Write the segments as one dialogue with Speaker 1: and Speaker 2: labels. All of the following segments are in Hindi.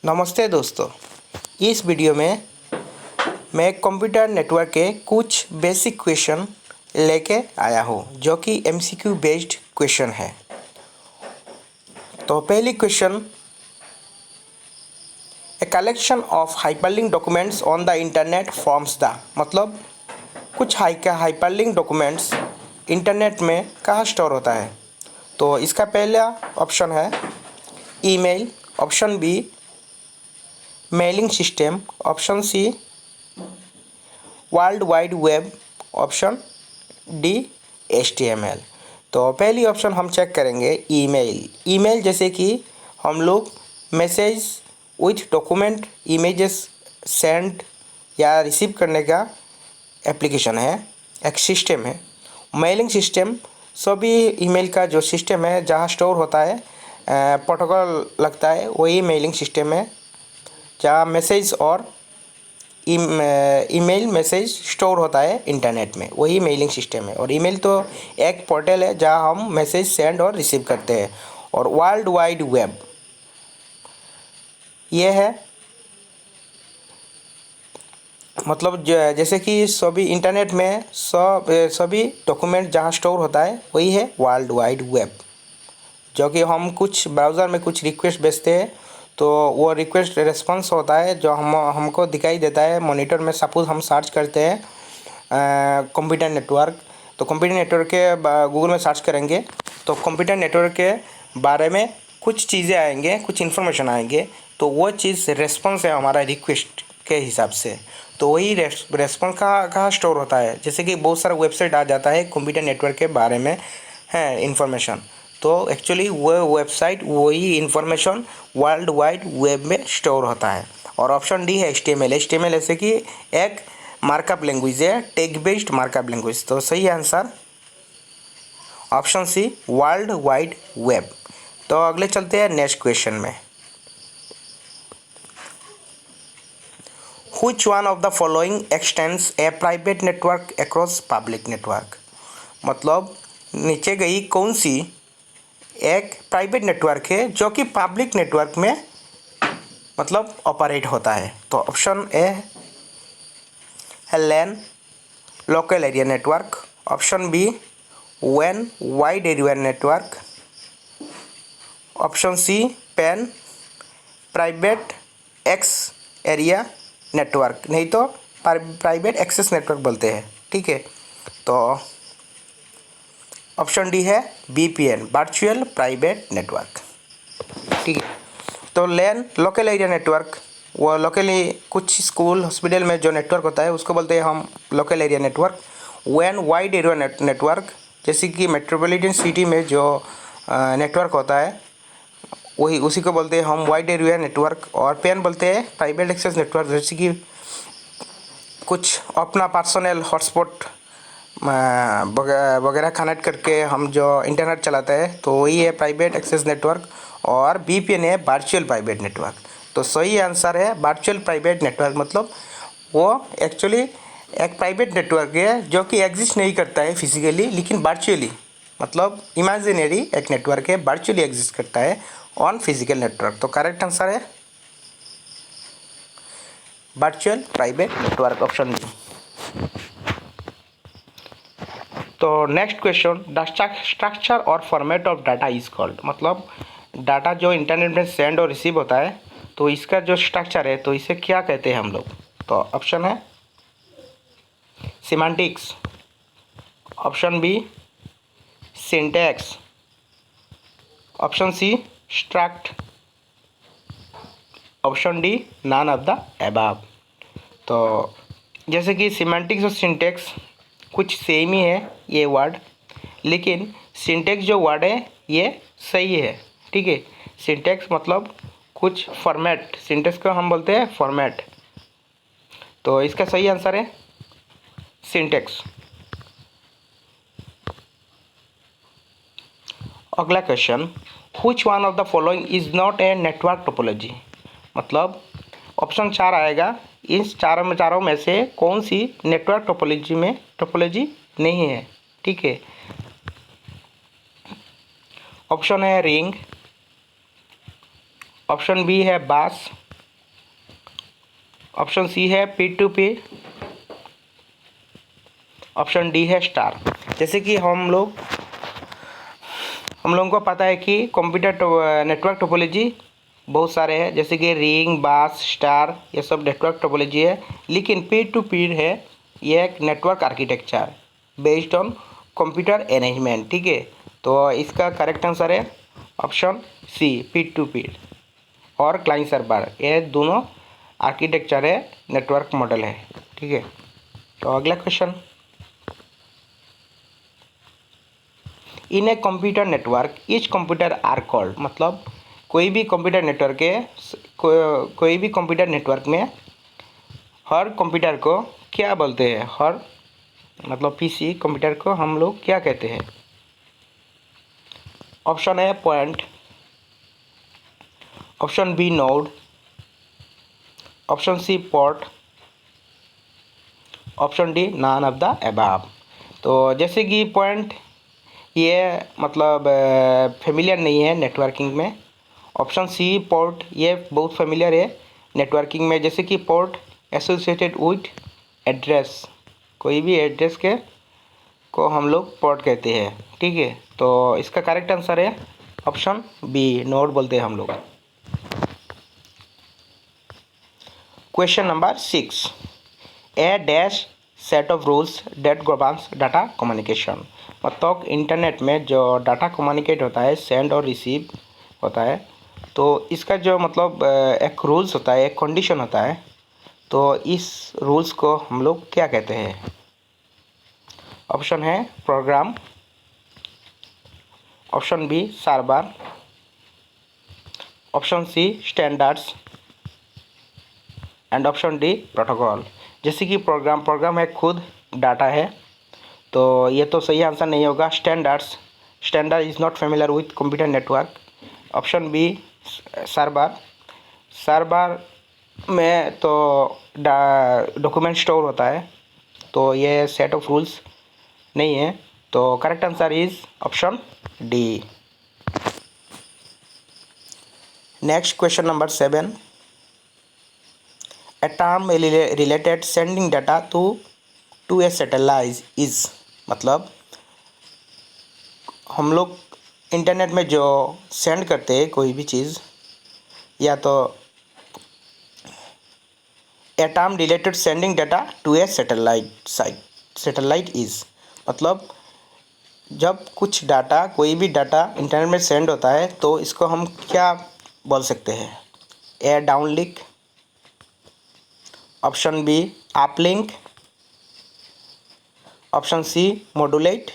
Speaker 1: नमस्ते दोस्तों। इस वीडियो में मैं कंप्यूटर नेटवर्क के कुछ बेसिक क्वेश्चन लेके आया हूँ जो कि एमसीक्यू बेस्ड क्वेश्चन है। तो पहली question, a collection of hyperlink documents on the internet forms the, मतलब कुछ हाइपरलिंक डॉक्यूमेंट्स इंटरनेट में कहाँ स्टोर होता है। तो इसका पहला ऑप्शन है email, option B mailing system, option C world wide web, option D HTML। तो पहली ऑप्शन हम चेक करेंगे ईमेल। ईमेल जैसे कि हम लोग message with document images send या रिसीव करने का एप्लीकेशन है, एक सिस्टम है। मेलिंग सिस्टम सभी ईमेल का जो सिस्टम है जहाँ स्टोर होता है, प्रोटोकॉल लगता है, वही मेलिंग सिस्टम है जहाँ मैसेज और ईमेल मैसेज स्टोर होता है इंटरनेट में, वही मेलिंग सिस्टम है। और ईमेल तो एक पोर्टल है जहाँ हम मैसेज सेंड और रिसीव करते हैं। और वर्ल्ड वाइड वेब ये है, मतलब जैसे कि सभी इंटरनेट में सभी डॉक्यूमेंट जहाँ स्टोर होता है वही है वर्ल्ड वाइड वेब। जो कि हम कुछ ब्राउज़र में कुछ रिक्वेस्ट भेजते हैं तो वो रिक्वेस्ट रिस्पॉन्स होता है जो हमको दिखाई देता है मॉनिटर में। सपोज़ हम सर्च करते हैं कंप्यूटर नेटवर्क, तो कंप्यूटर नेटवर्क के गूगल में सर्च करेंगे तो कंप्यूटर नेटवर्क के बारे में कुछ चीज़ें आएंगे, कुछ इन्फॉर्मेशन आएंगे, तो वो चीज़ रेस्पॉन्स है हमारा रिक्वेस्ट के हिसाब से। तो वही रेस्पॉन्स कहाँ स्टोर होता है। जैसे कि बहुत सारा वेबसाइट आ जाता है कंप्यूटर नेटवर्क के बारे में है इन्फॉर्मेशन, तो एक्चुअली वो वेबसाइट वही इन्फॉर्मेशन वर्ल्ड वाइड वेब में स्टोर होता है। और ऑप्शन डी है HTML ऐसे कि एक मार्कअप लैंग्वेज है, टेक्स्ट बेस्ड मार्कअप लैंग्वेज। तो सही answer option C world wide web. तो अगले चलते हैं नेक्स्ट क्वेश्चन में। Which one of the following extends a private network across public network? मतलब नीचे गई कौन सी एक प्राइवेट नेटवर्क है जो कि पब्लिक नेटवर्क में मतलब ऑपरेट होता है। तो ऑप्शन ए है LAN local area network, option B वैन wide area network, option C PAN private X area network, नहीं तो प्राइवेट एक्सेस नेटवर्क बोलते हैं। ठीक है, तो ऑप्शन डी है VPN वर्चुअल प्राइवेट नेटवर्क। ठीक है, तो लैन लोकल एरिया नेटवर्क, वो लोकली कुछ स्कूल हॉस्पिटल में जो नेटवर्क होता है उसको बोलते हैं हम लोकल एरिया नेटवर्क। वैन वाइड एरिया नेटवर्क जैसे कि मेट्रोपॉलिटन सिटी में जो नेटवर्क होता है वही उसी को बोलते हैं हम वाइड एरिया नेटवर्क। और पैन बोलते हैं प्राइवेट एक्सेस नेटवर्क, जैसे कि कुछ अपना पर्सनल हॉटस्पॉट वगैरह कनेक्ट करके हम जो इंटरनेट चलाते हैं तो वही है प्राइवेट एक्सेस नेटवर्क। और VPN है वर्चुअल प्राइवेट नेटवर्क। तो सही आंसर है वर्चुअल प्राइवेट नेटवर्क, मतलब वो एक्चुअली एक प्राइवेट नेटवर्क है जो कि एग्जिस्ट नहीं करता है फिजिकली, लेकिन वर्चुअली, मतलब इमेजिनरी एक नेटवर्क है, वर्चुअली एग्जिस्ट करता है ऑन फिजिकल नेटवर्क। तो करेक्ट आंसर है virtual private network, option B. तो नेक्स्ट क्वेश्चन, द स्ट्रक्चर और format of data is called, मतलब डाटा जो इंटरनेट में सेंड और रिसीव होता है तो इसका जो स्ट्रक्चर है तो इसे क्या कहते हैं हम लोग। तो ऑप्शन है semantics, option B syntax, option C struct, option D none of the above. तो जैसे कि सिमेंटिक्स और सिंटैक्स कुछ सेम ही है ये वर्ड, लेकिन सिंटैक्स जो वर्ड है ये सही है। ठीक है, सिंटैक्स मतलब कुछ फॉर्मेट, सिंटैक्स को हम बोलते हैं फॉर्मेट। तो इसका सही आंसर है सिंटैक्स। अगला question, which one of the following is not a network topology, मतलब ऑप्शन 4 आएगा, इस चारों में से कौन सी नेटवर्क टोपोलॉजी नहीं है। ठीक है, ऑप्शन है रिंग, ऑप्शन बी है बास, ऑप्शन सी है पीर टू पीर, ऑप्शन डी है स्टार। जैसे कि हम लोगों को पता है कि कंप्यूटर नेटवर्क टोपोलॉजी बहुत सारे हैं, जैसे कि रिंग, बास, स्टार, ये सब नेटवर्क टोपोलॉजी है। लेकिन पीर टू पीर है, ये एक network architecture based on computer arrangement. ठीक है, तो इसका करेक्ट आंसर है ऑप्शन सी, पीर टू पीर और क्लाइंट सर्वर, ये दोनों आर्किटेक्चर है, नेटवर्क मॉडल है। ठीक है, तो अगला question, in a computer network each computer are called, मतलब कोई भी कंप्यूटर नेटवर्क है, कोई भी कंप्यूटर नेटवर्क में हर कंप्यूटर को क्या बोलते हैं, हर मतलब पीसी कंप्यूटर को हम लोग क्या कहते हैं। Option A point, option B node, option C port, option D none of the above. तो जैसे कि पॉइंट ये मतलब फेमिलियर नहीं है नेटवर्किंग में। ऑप्शन सी पोर्ट, ये बहुत फेमिलियर है नेटवर्किंग में, जैसे कि पोर्ट एसोसिएटेड विथ एड्रेस, कोई भी एड्रेस के को हम लोग पोर्ट कहते हैं। ठीक है, तो इसका करेक्ट आंसर है ऑप्शन बी, नोड बोलते हैं हम लोग। Question number 6, a dash set of rules that governs data communication, मतलब इंटरनेट में जो डाटा कम्युनिकेट होता है, सेंड और रिसीव होता है, तो इसका जो मतलब एक रूल्स होता है, एक कंडीशन होता है, तो इस रूल्स को हम लोग क्या कहते हैं। ऑप्शन है program, option B server, option C standards and option D protocol. जैसे कि प्रोग्राम है खुद डाटा है, तो ये तो सही आंसर नहीं होगा। Standard is not familiar with computer network. Option B server में तो डॉक्यूमेंट स्टोर होता है, तो ये सेट ऑफ रूल्स नहीं है, तो correct answer is option D. Next question number 7, a term related sending data to a satellite is, मतलब हम लोग इंटरनेट में जो सेंड करते हैं कोई भी चीज़, या तो a term related sending data to a satellite is, मतलब जब कुछ डाटा, कोई भी डाटा इंटरनेट में सेंड होता है, तो इसको हम क्या बोल सकते हैं। A downlink, option B uplink, option C modulate,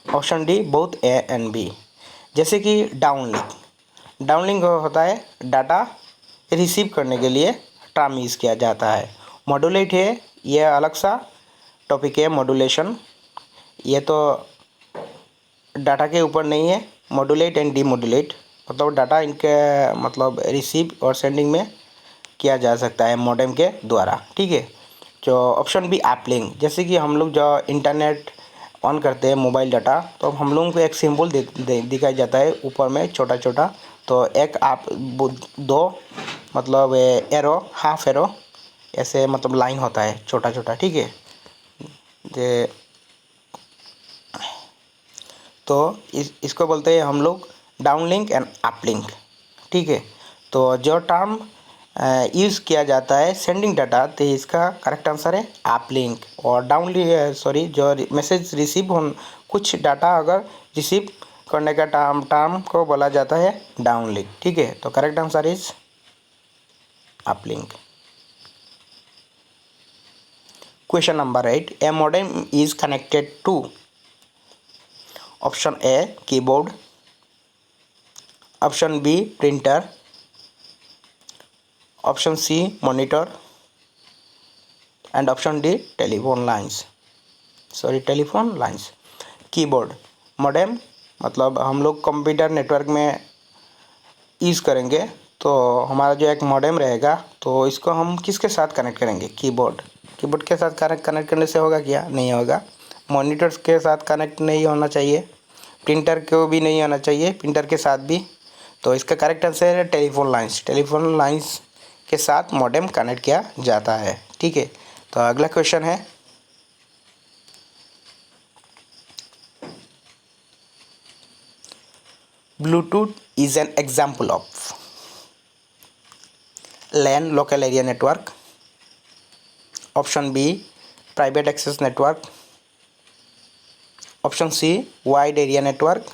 Speaker 1: option D both A and B. जैसे कि डाउनलिंक होता है डाटा रिसीव करने के लिए टर्म यूज़ किया जाता है। मॉड्यूलेट है, यह अलग सा टॉपिक है, मॉड्यूलेशन, ये तो डाटा के ऊपर नहीं है। मॉड्यूलेट एंड डीमॉड्यूलेट, मतलब डाटा इनके मतलब रिसीव और सेंडिंग में किया जा सकता है मॉडेम के द्वारा। ठीक है, जो ऑप्शन बी अपलिंक, जैसे कि हम लोग जो इंटरनेट ऑन करते हैं मोबाइल डाटा, तो हम लोगों को एक सिंबल दिखाई जाता है ऊपर में छोटा छोटा, तो एक आप दो मतलब एरो, हाफ एरो, ऐसे मतलब लाइन होता है छोटा छोटा। ठीक है, तो इसको बोलते हैं हम लोग डाउनलिंक एंड अपलिंक। ठीक है, तो जो टर्म यूज़ किया जाता है सेंडिंग डाटा, तो इसका करेक्ट आंसर है अपलिंक। और जो मैसेज रिसीव हो, कुछ डाटा अगर रिसीव करने का टर्म को बोला जाता है डाउनलिंक। ठीक है, तो correct answer is uplink. Question number 8, a modem is connected to, option A keyboard, option B printer, option C monitor and option D telephone lines. Keyboard, modem, मतलब हम लोग कंप्यूटर नेटवर्क में यूज़ करेंगे, तो हमारा जो एक मॉडेम रहेगा, तो इसको हम किसके साथ कनेक्ट करेंगे, कीबोर्ड के साथ कनेक्ट करने से होगा क्या, नहीं होगा। मॉनिटर्स के साथ कनेक्ट नहीं होना चाहिए, प्रिंटर को भी नहीं होना चाहिए, प्रिंटर के साथ भी। तो इसका करेक्ट आंसर है टेलीफोन लाइंस के साथ मॉडेम कनेक्ट किया जाता है। ठीक है, तो अगला क्वेश्चन है Bluetooth is an example of LAN local area network, option B private access network, option C wide area network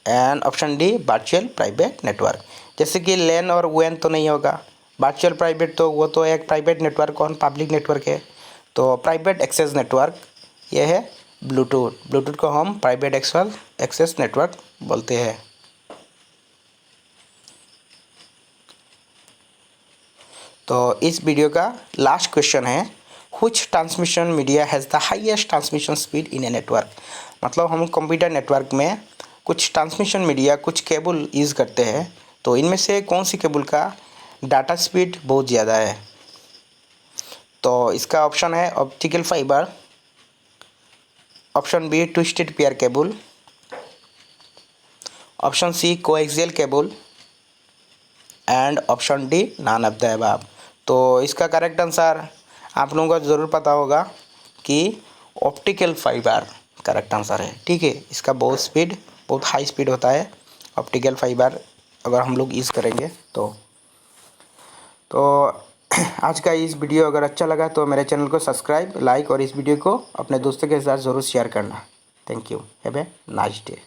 Speaker 1: and option D virtual private network. जैसे कि LAN और WAN तो नहीं होगा, वर्चुअल प्राइवेट तो वो तो एक प्राइवेट नेटवर्क और पब्लिक नेटवर्क है। तो प्राइवेट एक्सेस नेटवर्क ये है ब्लूटूथ। ब्लूटूथ को हम प्राइवेट एक्सेस नेटवर्क बोलते हैं। तो इस वीडियो का लास्ट क्वेश्चन है which transmission media has the highest transmission speed in a network. मतलब हम कंप्यूटर नेटवर्क में कुछ ट्रांसमिशन मीडिया कुछ केबल यूज़ करते हैं, तो इनमें से कौन सी केबल का डाटा स्पीड बहुत ज़्यादा है। तो इसका ऑप्शन है optical fibre, option B twisted pair cable, option C coaxial cable and option D none of the above. तो इसका करेक्ट आंसर आप लोगों को ज़रूर पता होगा कि ऑप्टिकल फाइबर करेक्ट आंसर है। ठीक है, इसका बहुत हाई स्पीड होता है ऑप्टिकल फाइबर अगर हम लोग यूज़ करेंगे तो आज का इस वीडियो अगर अच्छा लगा तो मेरे चैनल को सब्सक्राइब, लाइक और इस वीडियो को अपने दोस्तों के साथ ज़रूर शेयर करना। Thank you, have a nice day.